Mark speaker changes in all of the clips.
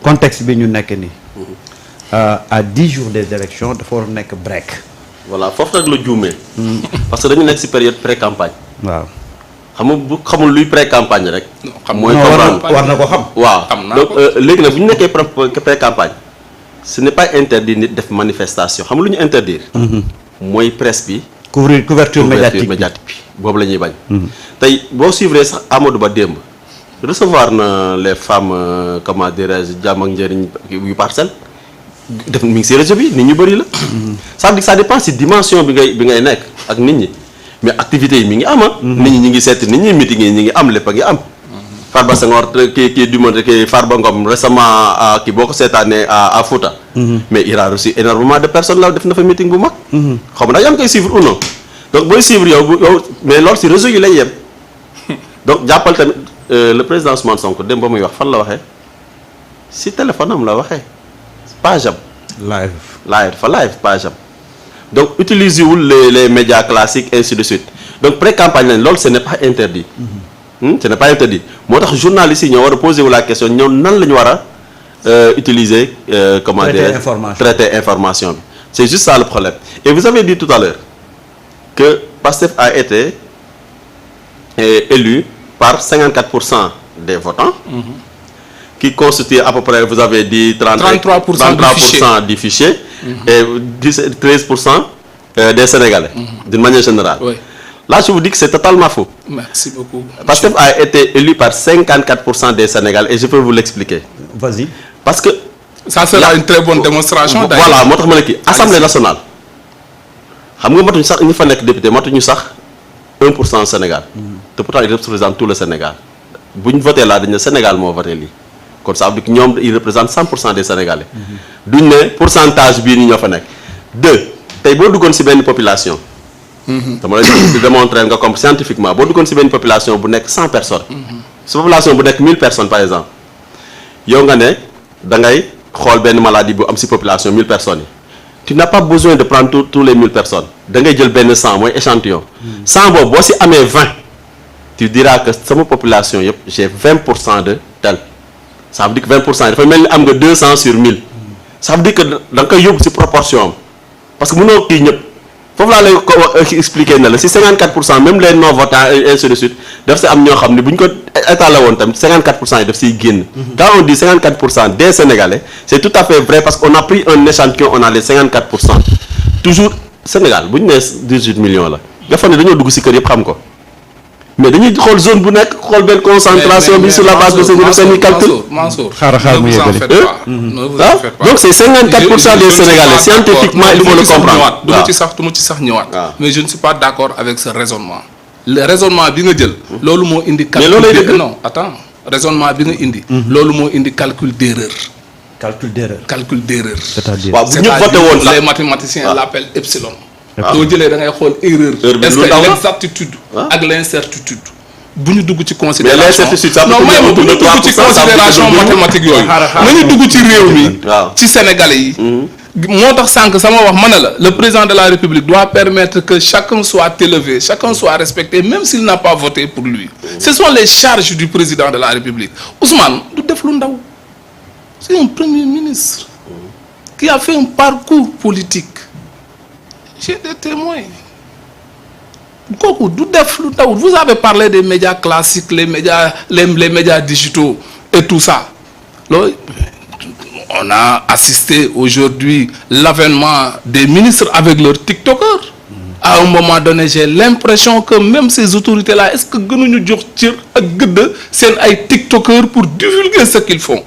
Speaker 1: contexte bi ñu nekk nii. À 10 jours des élections dafa war a nekk break.
Speaker 2: voilà foofu nag la juumee. parce que dañu nekk ci période pré-campagne.
Speaker 1: waaw
Speaker 2: xam nga bu xamul luy pré-campagne rek. mooy
Speaker 1: war na ko xam.
Speaker 2: waaw donc léegi nag bu ñu nekkee pré-campagne ce n'est pas interdit nit def manifestation xam nga lu ñu interdire. mooy presse bi.
Speaker 1: couverture médiatique
Speaker 2: bi boobu la ñuy bañ. tey boo suivre sax Amadou Ba démb recevoir na les femmes comment dirais-je jàmm ak njëriñ yu parcelle def mi ngi ci réseau bi nit ñu bëri la. ça veut dire ça dépend ci dimension bi ngay nekk ak nit ñi mais activités yi mi ngi am nit ñi ngi seeti nit ñi meeting yi ñi ngi am lépp a ngi am. Farba Senghor kii du monde kii Farba Ngom récemment kii boo ko seetaanee à Fouta. mais il a reçu énormément de personnes là def na fa meeting bu mag. xam nga yaa ngi koy suivre ou non donc booy suivre yow mais loolu ci réseau yi lay yem donc jàppal tamit le président Ousmane Sonko dem ba muy wax fan la waxee ci téléphone am la waxee page am. live page am donc utiliser wul les médias classiques ainsi de suite donc pré-campagne lañ loolu ce n'est pas interdit. ce n'est pas interdit moo tax journalistes yi ñoo war a poser wu la question ñoom nan la ñu war a utiliser comment dire traiter information bi c'est juste ça le problème et vous avez dit tout à l'heure que Pastef a été élu par 54% des votants qui constitue à peu près vous avez dit 33% du fichier et 13% des Sénégalais d'une manière générale. Oui. Là, je vous dis que c'est totalement faux.
Speaker 3: Merci beaucoup.
Speaker 2: Pastef a été élu par 54% des Sénégalais et je peux vous l'expliquer.
Speaker 1: Vas-y.
Speaker 2: Parce que
Speaker 3: ça sera une très bonne démonstration.
Speaker 2: Voilà moo tax ma ne kii Assemblée nationale xam nga matuñu sax ñi fa nekk député matuñu sax 1% Sénégal. te pourtant ils représentent tout le Sénégal bu ñu voté là dañ ne Sénégal moo voté lii kon ça veut dire que ñoom ils représentent 100% des Sénégalais. duñ ne pourcentage bii nii ñoo fa nekk. 2 tey boo duggoon ci benn population. dama lay démontrer nga comme scientifiquement boo duggoon ci benn population bu nekk 100 personnes. ci population bu nekk 1000 personnes par exemple yow nga ne da ngay xool benn maladie bu am ci population 1000 personnes yi tu n'as pas besoin de prendre tous les 1000 personnes da ngay jël benn 100 mooy échantillon. 100 boobu boo ci amee 20 tu diras que sama population yëpp j'ai 20% de tel ça veut dire que 20% dafa mel ni am nga 200 sur 1000 ça veut dire que da nga koy yóbbu ci proportion am parce que mënoo kii ñëpp. foofu laa lay ko expliquer na la si 54% même les non votants et ainsi de suite daf si am ñoo xam ne bu ñu ko étalé woon tamit 54% yi daf siy génn. quand on dit 54% des Sénégalais c'est tout à fait vrai parce qu'on a pris un échantillon on a les 54% toujours Sénégal bu ñu nee 18 millions la nga xam ne dañoo dugg si kër yëpp xam ko mais dañuy xool zone bu nekk xool benn concentration bi sur la base de seen calcul.
Speaker 3: Mansour
Speaker 1: xaaral mu yëgali.
Speaker 2: donc c'est 54% des Sénégalais scientifiquement il faut le comprendre.
Speaker 3: du ma ci sax ñëwaat. mais je ne suis pas d'accord avec ce raisonnement. le raisonnement bi nga jël. loolu moo indi. calcul non attends raisonnement bi nga indi. loolu moo indi calcul d'erreur. calcul d'erreur.
Speaker 1: c'est-à-dire
Speaker 2: waaw bu ñu voté woon sax
Speaker 3: les mathématiciens l'appellent epsilon. doo jëlee da ngay xool erreur. est-ce que l'exactitude ak l'incertitude. bu ñu dugg ci considération
Speaker 2: mais l'incertitude ça
Speaker 3: non may bu ñu dugg ci considération mathématique yooyu. nañu dugg ci réew mi. ci Sénégalais yi. moo tax sànq sama wax ma ne la le président de la République doit permettre que chacun soit élevé chacun soit respecté même s'il n'a pas voté pour lui. Ce sont les charges du président de la République Ousmane du def lu ndaw. C'est un premier ministre qui a fait un parcours politique. J'ai des témoins. Kooku du def lu ndaw. Vous avez parlé des médias classiques, les médias digitaux et tout ça. Loolu on a assisté aujourd'hui l'avènement des ministres avec leurs TikTokers. À un moment donné, j'ai l'impression que même ces autorités-là, est-ce que gënuñu jox cër ak gëdd seen ay TikTokers pour divulguer ce qu'ils font?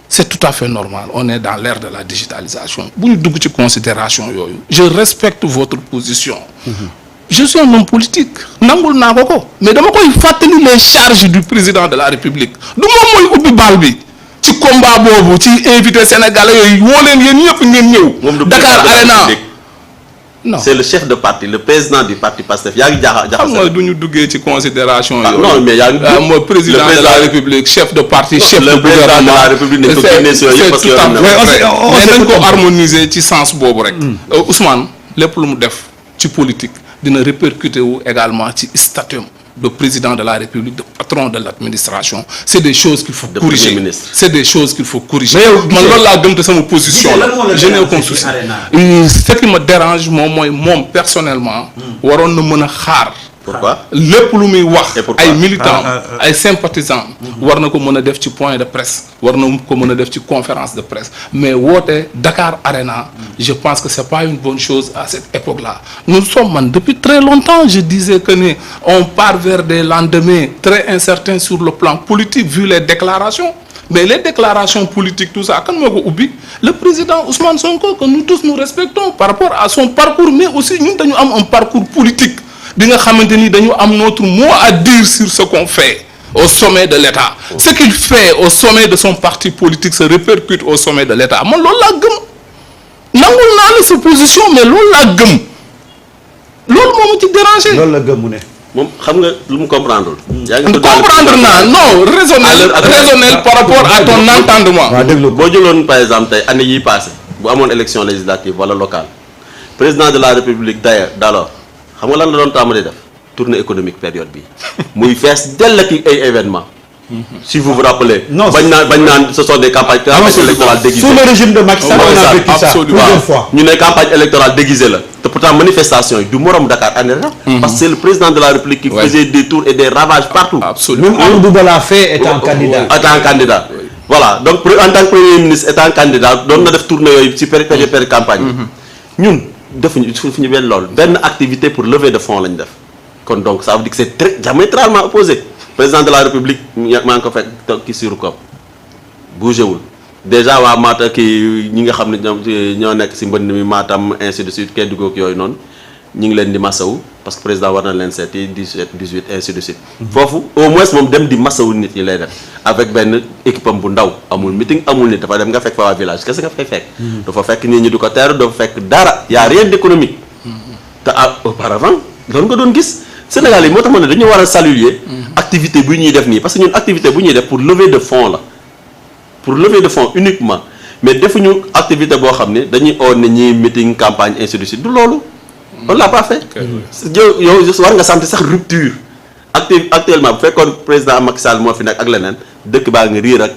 Speaker 3: C'est tout à fait normal. On est dans l'ère de la digitalisation. Bu ñu dugg ci considération yooyu. Je respecte votre position. Je suis un homme politique. Nangul naa ko mais dama koy fàttali les charges du président de la République. Du moom mooy ubbi bal bi. ci combat boobu ci invité sénégalais yooyu woo leen yéen ñëpp ngeen ñëw. Dakar Arena non
Speaker 2: c'est le chef de parti le président du parti Pastef yaa ngi jaxase.
Speaker 3: xam nga du ñu duggee ci considération yooyu.
Speaker 2: non mais yaa ngi
Speaker 3: mooy président de la République chef de parti chef de gouvernement.
Speaker 2: le président de la République ne ko génne si yooyu parce que
Speaker 3: mais nañ ko harmoniser ci sens boobu rek. Ousmane lépp lu mu def ci politique dina répercuter wu également ci statut de président de la République, de patron de l'administration, c'est des choses qu'il faut corriger. C'est des choses qu'il faut corriger. Mais là, c'est ma position. Je n'ai aucun souci. Ce qui me dérange, moi personnellement, waron ne mën a xaar.
Speaker 2: Pourquoi?
Speaker 3: Lépp lu muy wax ay militants ay sympathisants war na ko mën a def ci point de presse war na ko mën a def ci conférence de presse mais woote Dakar Arena je pense que c'est pas une bonne chose à cette époque-là. Nous sommes depuis très longtemps je disais que on part vers des lendemains très incertains sur le plan politique vu les déclarations. Mais les déclarations politiques, tout ça, quand on oublie, le président Ousmane Sonko, que nous tous nous respectons par rapport à son parcours, mais aussi nous avons un parcours politique. Nous avons notre mot à dire sur ce qu'on fait au sommet de l'État. Ce qu'il fait au sommet de son parti politique se répercute au sommet de l'État. Moi, c'est la sa position, mais c'est la gueule. C'est ce qui dérange.
Speaker 2: moom xam nga lu mu comprendre. yaa ngi
Speaker 3: comprendre naa non raisonnel par rapport à ton entendement.
Speaker 1: waaw déglu
Speaker 2: boo jëloon par exemple tey année yii passé bu amoon élection législative wala locale président de la république d'ailleurs d'alors xam nga lan la doon tàmbali def tournée économique période bi muy fees dell ak ay événements. Si vous vous rappelez.
Speaker 1: non
Speaker 2: bañ naan ce sont des campagnes électorales déguisées.
Speaker 1: Sous le régime de Macky Sall on a vécu ça plusieurs fois.
Speaker 2: ñu ne campagne électorale déguisée la te pourtant manifestation yi du morom Dakar année la. parce que c'est le président de la République qui faisait des tours et des ravages partout.
Speaker 3: Absolument.
Speaker 1: Même Amadou Ba l'a fait étant candidat.
Speaker 2: étant candidat. Voilà donc en tant que premier ministre étant candidat doon na def tournée yooyu ci période campagne yi. ñun defuñu benn loolu benn activité pour lever de fonds lañ def kon donc ça veut dire que c'est très diamétralement opposé. Président de la République maa ngi ko fekk toog ki siru ko bougé wul déjà waa Matam kii ñi nga xam ne ñoo nekk si mbënd mi Matam ainsi de suite Kédougou ak yooyu noonu ñu ngi leen di masawu parce que président war na leen seeti 17 18 ainsi de suite. foofu au moins moom dem di masawu nit ñi lay def avec benn équipe am bu ndaw amul meeting amul nit dafa dem nga fekk fa waa village kese nga fay fekk. dafa fekk nit ñi du ko teeru dafa fekk dara y a rien d'économique. te auparavant loolu nga doon gis. Sénégal yi moo tax ma ne dañu war a saluer activité bu ñuy def nii parce que ñun activité bu ñuy def pour lever de fonds la pour lever de fonds uniquement mais defuñu activité boo xam ne dañuy oo ne ñi meeting campagne ainsi de suite du loolu on l'a pas fait yow war nga sant sax rupture actuellement bu fekkoon président Macky Sall moo fi nekk ak leneen dëkk baa ngi riir ak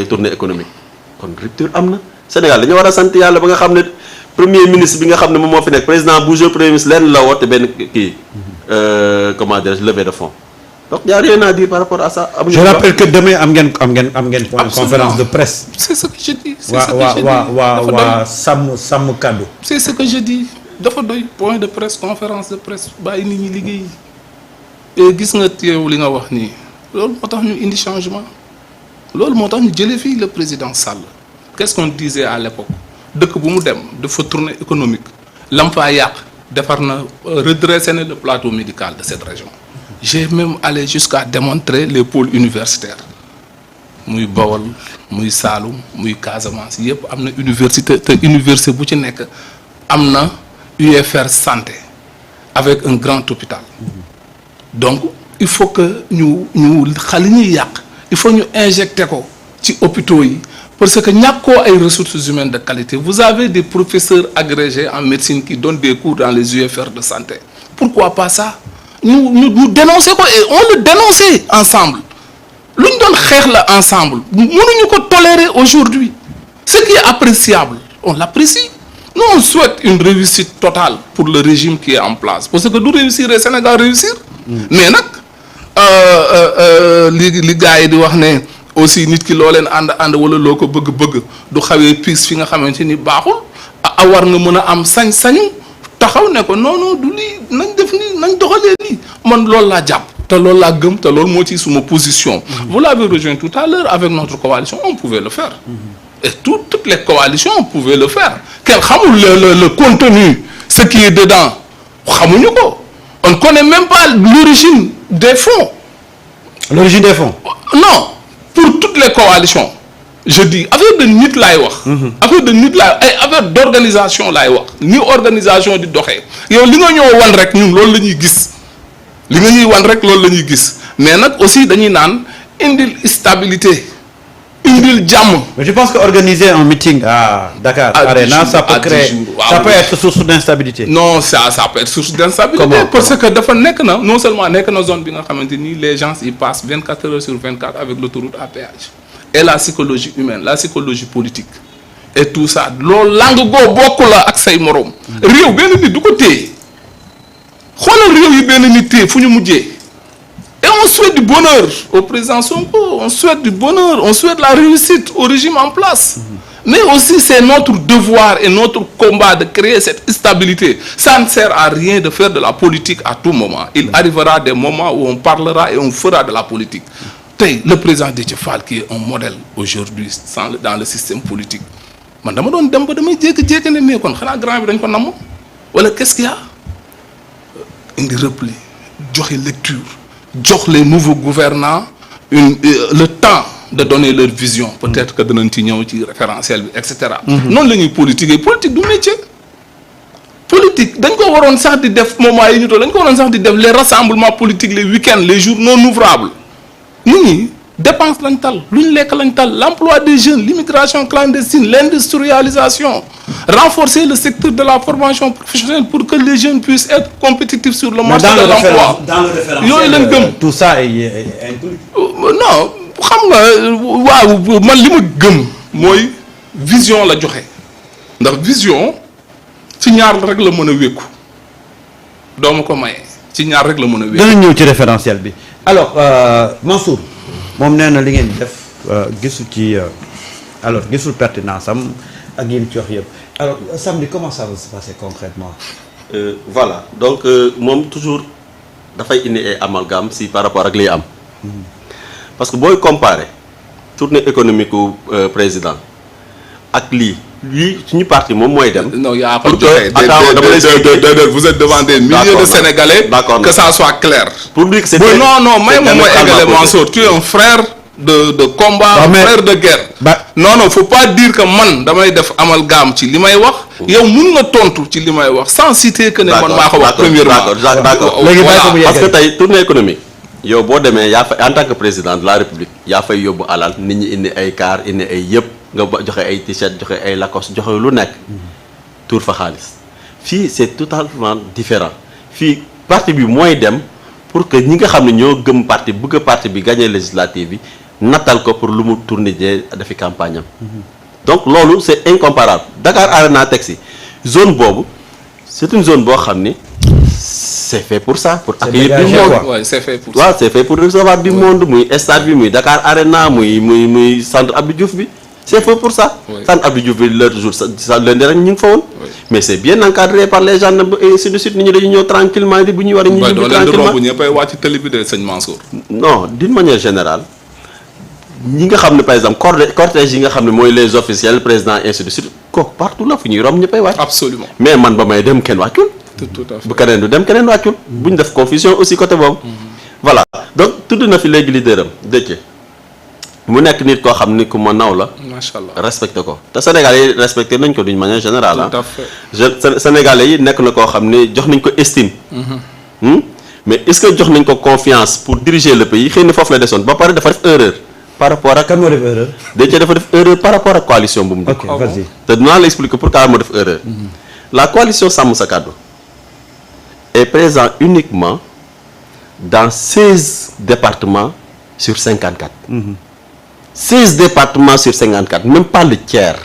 Speaker 2: tournée économique kon rupture am na Sénégal dañu war a sant yàlla ba nga xam ne premier ministre bi nga xam ne moom moo fi nekk président bougé premier ministre leen la woote benn kii comment dire levée de fonds donc y a rien à dire par rapport à ça.
Speaker 1: Je rappelle que demain am ngeen point conférence de presse.
Speaker 3: C'est ce que je dis.
Speaker 1: waa sàmm kàddu.
Speaker 3: C'est ce que je dis dafa doy point de presse conférence de presse bàyyi nit ñi liggéey et gis nga teew li nga wax nii loolu moo tax ñu indi changement loolu moo tax ñu jëlee fii le président Sall. Qu'est-ce qu'on disait à l'époque dëkk bu mu dem dafa tournée économique lam faa yàq. defar na redresser le plateau médical de cette région. J'ai même allé jusqu'à démontrer les pôles universitaires muy Bawol muy Saloum muy Casamance yëpp am na université te université bu ci nekk am na UFR santé avec un grand hôpital. Donc il faut que ñu xali ñuy yàq il faut ñu injecter ko ci hôpitaux yi. Parce que ñàkkoo ay ressources humaines de qualité vous avez des professeurs agrégés en médecine qui donnent des cours dans les UFR de santé pourquoi pas ça ñu dénoncer ko et on le dénonçait ensemble lu ñu doon xeex la ensemble mënuñu ko tolérer aujourd'hui ce qui est appréciable on l'apprécie nous on souhaite une réussite totale pour le régime qui est en place parce que du réussir le Sénégal réussir mais nag li gars yi di wax ne aussi nit ki loo leen ànd wala loo ko bëgg du xawee piis fi nga xamante ni baaxul war nga mën a am sañ-sañu taxaw ne ko non du lii nañ def nii nañ doxalee nii man loolu laa jàpp te loolu laa gëm te loolu moo ci suma position. Vous l'avez rejoint tout à l'heure avec notre coalition on pouvait le faire. Et toutes les coalitions pouvaient le faire kenn xamul le contenu ce qui est dedans xamuñu ko on ne connaît même pas l'origine des fonds.
Speaker 1: L'origine des fonds.
Speaker 3: Non. Pour toutes les coalitions je dis affaire de nit laay wax. affaire de nit laay ay affaire d'organisation laay wax ni organisation di doxee yow li nga ñëw wan rek ñun loolu la ñuy gis li nga ñuy wan rek loolu la ñuy gis mais nag aussi dañuy naan indil stabilité indil jàmm.
Speaker 1: Mais je pense que organiser un meeting à Dakar Arena, ça peut créer, ça peut être source d'instabilité.
Speaker 3: Non, ça peut être source d'instabilité. Parce que dafa nekk na non seulement nekk na zone bi nga xamante ni les gens ils passent 24 heures sur 24 avec l'autoroute à péage. Et la psychologie humaine, la psychologie politique et tout ça loolu langue goo bokk la ak say morom. réew benn nit du ko téye xoolal réew yi benn nit téye fu ñu mujjee. Et on souhaite du bonheur au président Sonko, on souhaite du bonheur, on souhaite la réussite au régime en place. Mais aussi c'est notre devoir et notre combat de créer cette stabilité. Ça ne sert à rien de faire de la politique à tout moment. Il arrivera des moments où on parlera et on fera de la politique. Tey le président Déthié Fall qui est un modèle aujourd'hui dans le système politique. Man dama doon dem ba damay jékki-jékki ne mais kon xanaa grand bi dañ ko namm wala qu'est-ce qu'il y a indi repli joxe lecture. jox les nouveaux gouvernants le temps de donner leur vision peut-être que danañ ci ñëw ci référentiel bi et cetera. noonu la ñuy politique politique du métier. politique dañ ko waroon sax di def moment yi ñu toll dañ ko waroon sax di def les rassemblements politiques les week-ends les jours non ouvrables nit ñi dépense lañ tal lu ñu lekk lañ tal l'emploi des jeunes l'immigration clandestine l'industrialisation renforcer le secteur de la formation professionnelle pour que les jeunes puissent être compétitifs sur le marché de l'emploi.
Speaker 1: Dans le référentiel
Speaker 3: yooyu lañ gëm
Speaker 1: tout ça est inclus.
Speaker 3: non xam nga waaw man li ma gëm mooy vision la joxe ndax vision ci ñaar rek la mën a wékku doo ma ko maye ci ñaar rek la mën a wékku.
Speaker 1: danañ ñëw ci référentiel bi alors Mansour moom nee na li ngeen def gisul ci alors gisul pertinence am ak yéen ci wax yëpp alors samedi comment ça va se passer concrètement.
Speaker 2: Voilà donc moom toujours dafay indi ay amalgame si par rapport ak liy am. Parce que booy comparer tournée économique u président ak lii suñu parti moom mooy dem.
Speaker 3: non yaa ko joxe vous êtes devant des milliers de Sénégalais.
Speaker 2: d'accord
Speaker 3: que ça soit clair.
Speaker 2: pour dire que c'est
Speaker 3: non may moom mooy égale Mansour tu es un frère de combat. frère de guerre. non faut pas dire que man damay def amalgame ci li may wax. yow mun nga tontu ci li may wax sans citer que ne man maa ko wax premièrement.
Speaker 2: d'accord léegi parce que tey tournée économique. yow boo demee yaa fay en tant que président de la république yaa fay yóbbu alal nit ñi indi ay car indi ay yëpp nga joxe ay t-shirt joxe ay Lacoste joxe lu nekk tuur fa xaalis fii c'est totalement différent fii parti bi mooy dem pour que ñi nga xam ne ñoo gëm parti bëgg parti bi gagner législative bi nattal ko pour lu mu tourner jee defi campagne am donc loolu c'est incomparable Dakar Arena Taxi zone boobu c'est une zone boo xam ni c'est fait pour ça pour accueillir du monde.
Speaker 3: Ouais, c'est fait pour ça.
Speaker 2: waaw c'est fait pour recevoir du monde muy stade bi muy Dakar Arena muy centre Abdou Diouf bi c'est fait pour ça. centre Abdou Diouf bi l'autre jour sa lundi rek ñu ngi fa woon. mais c'est bien encadré par les gendarmes et ainsi de suite nit ñi dañuy ñëw tranquillement di bu ñuy war a. ñu ñibbi tranquillement
Speaker 3: bu ñëppay wàcc télé bi de sëñ Mansour.
Speaker 2: non d'une manière générale ñi nga xam ne par exemple cortège yi nga xam ne mooy les officiels président ainsi de suite kooku partout la fu ñuy romb ñëppay wàcc.
Speaker 3: absolument
Speaker 2: mais man ba may dem kenn wàccul.
Speaker 3: tout à fait
Speaker 2: bu keneen du dem keneen wàccul. bu ñu def confusion aussi côté boobu. voilà donc tudd na fi léegi leader am Déthié mu nekk nit koo xam ni ku ma naw la.
Speaker 3: macha allah
Speaker 2: respecté ko te Sénégalais yi respecté nañ ko d'une manière générale
Speaker 3: tout à fait
Speaker 2: Sénégalais yi nekk na koo xam ni jox nañ ko estime. mais est-ce que jox nañ ko confiance pour diriger le pays xëy na foofu la desoon ba pare dafa def erreur. par rapport ak
Speaker 1: kan moo def erreur.
Speaker 2: Déthié dafa def erreur par rapport ak coalition bu mu dugg.
Speaker 1: ok vas-y.
Speaker 2: te dinaa la expliquer pourquoi moo def erreur. la coalition Sàmm Sa Kàddu est présent uniquement dans 16 départements sur 54. 16 départements sur 54 même pas le tiers.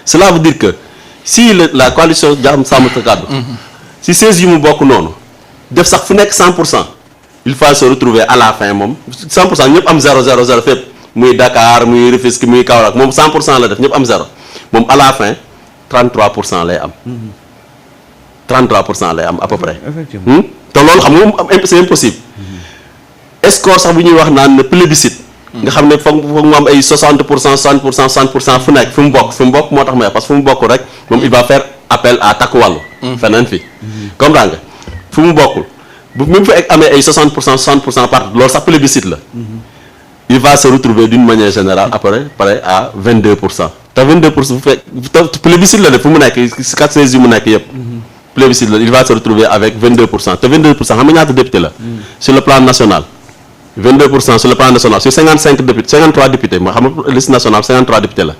Speaker 2: Cela veut dire que si la coalition Sàmm Sa Kàddu si 16 yu mu bokk noonu def sax fu nekk 100%. il faut se retrouver à la fin moom 100% ñëpp am 0 fépp muy Dakar muy Rufisque muy Kaolack moom 100% la def ñëpp am 0 moom à la fin 33% lay am. 33% lay am à peu près.
Speaker 1: effectivement
Speaker 2: te loolu xam nga moom c'est impossible. score sax bu ñuy wax naan plébiscite. nga xam ne foog mu am ay 60% 60% fu nekk fi mu bokk moo tax may parce que fu mu bokk rek moom il va faire appel à takku wàllu. feneen fi. comprends nga fu mu bokkul. bu même fa amee ay 60% partout loolu sax plébiscite la. il va se retrouver d'une manière générale après près à 22%. te 22% bu fekk plébiscite la def fu mu nekk si 4 yu mu nekk yëpp. plébiscite la il va se retrouver avec 22% te 22% xam nga ñaata député la. sur le plan national 22% sur le plan national sur 55 députés 53 députés ma xam nga liste nationale 53 députés la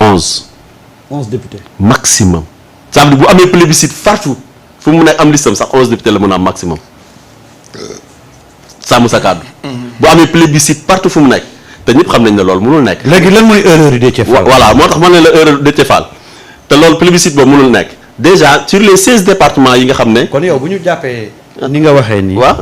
Speaker 2: 11
Speaker 1: députés.
Speaker 2: maximum. ça veut dire bu amee plébiscite partout fu mu nekk am listam sax 11 députés la mën a am maximum. sàmm sa kàddu. bu amee plébiscite partout fu mu nekk te ñëpp xam nañ ne loolu mënul nekk.
Speaker 1: léegi lan mooy erreur yi Déthié Fall.
Speaker 2: voilà moo tax ma ne la erreur Déthié Fall te loolu plébiscite boobu mënul nekk déjà sur les 16 départements yi nga xam ne.
Speaker 1: kon yow bu ñu jàppee ni nga waxee nii.
Speaker 2: waaw.